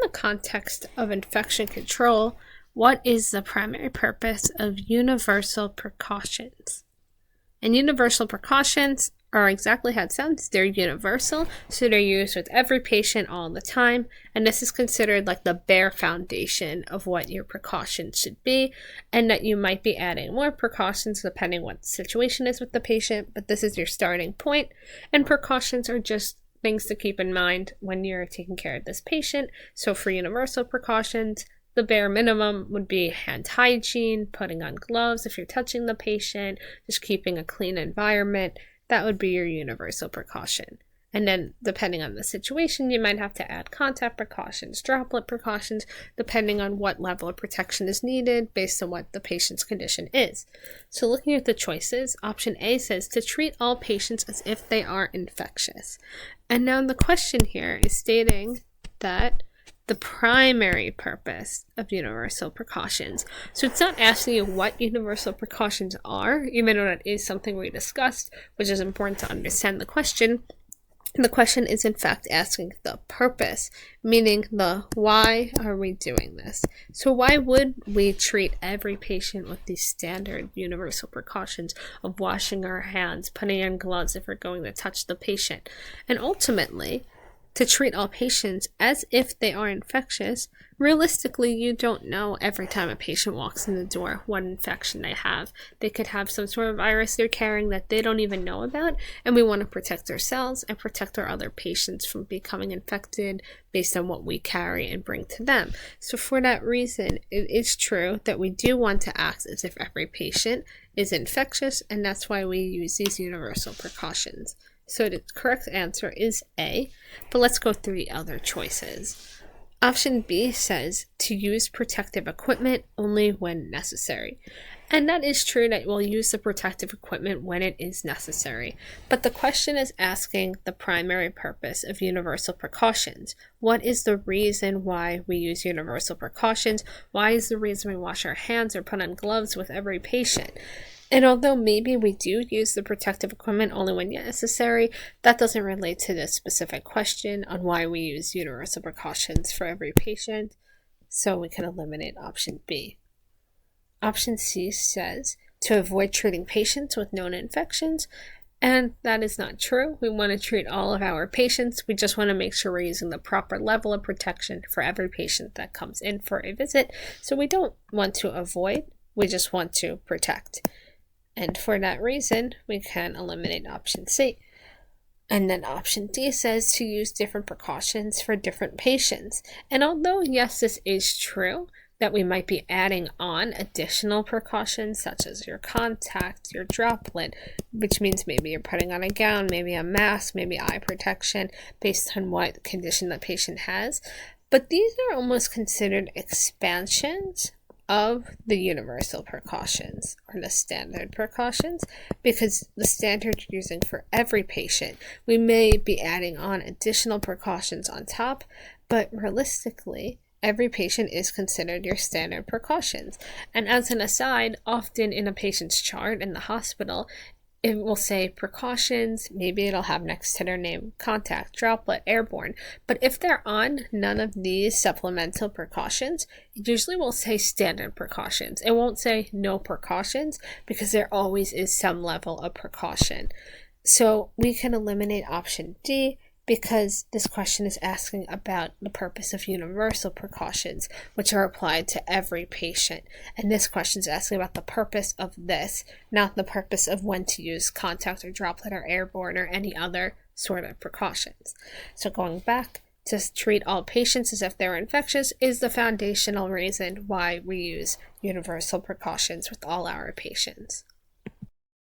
the context of infection control, what is the primary purpose of universal precautions? And universal precautions are exactly how it sounds. They're universal, so they're used with every patient all the time, and this is considered like the bare foundation of what your precautions should be, and that you might be adding more precautions depending what the situation is with the patient, but this is your starting point, and precautions are just things to keep in mind when you're taking care of this patient. So for universal precautions, the bare minimum would be hand hygiene, putting on gloves if you're touching the patient, just keeping a clean environment. That would be your universal precaution. And then depending on the situation, you might have to add contact precautions, droplet precautions, depending on what level of protection is needed based on what the patient's condition is. So looking at the choices, option A says to treat all patients as if they are infectious. And now the question here is stating that the primary purpose of universal precautions. So it's not asking you what universal precautions are, even though that is something we discussed, which is important to understand the question. The question is in fact asking the purpose, meaning the why are we doing this? So why would we treat every patient with these standard universal precautions of washing our hands, putting on gloves if we're going to touch the patient? And ultimately, to treat all patients as if they are infectious, realistically, you don't know every time a patient walks in the door what infection they have. They could have some sort of virus they're carrying that they don't even know about, and we want to protect ourselves and protect our other patients from becoming infected based on what we carry and bring to them. So for that reason, it is true that we do want to act as if every patient is infectious, and that's why we use these universal precautions. So the correct answer is A, but let's go through the other choices. Option B says to use protective equipment only when necessary. And that is true that we'll use the protective equipment when it is necessary. But the question is asking the primary purpose of universal precautions. What is the reason why we use universal precautions? Why is the reason we wash our hands or put on gloves with every patient? And although maybe we do use the protective equipment only when necessary, that doesn't relate to this specific question on why we use universal precautions for every patient, so we can eliminate option B. Option C says to avoid treating patients with known infections, and that is not true. We want to treat all of our patients. We just want to make sure we're using the proper level of protection for every patient that comes in for a visit. So we don't want to avoid, we just want to protect. And for that reason, we can eliminate option C. And then option D says to use different precautions for different patients. And although, yes, this is true, that we might be adding on additional precautions such as your contact, your droplet, which means maybe you're putting on a gown, maybe a mask, maybe eye protection based on what condition the patient has. But these are almost considered expansions of the universal precautions or the standard precautions, because the standard you're using for every patient, we may be adding on additional precautions on top, but realistically, every patient is considered your standard precautions. And as an aside, often in a patient's chart in the hospital, it will say precautions, maybe it'll have next to their name contact, droplet, airborne. But if they're on none of these supplemental precautions, it usually will say standard precautions. It won't say no precautions because there always is some level of precaution. So we can eliminate option D because this question is asking about the purpose of universal precautions, which are applied to every patient. And this question is asking about the purpose of this, not the purpose of when to use contact or droplet or airborne or any other sort of precautions. So going back, to treat all patients as if they're infectious is the foundational reason why we use universal precautions with all our patients.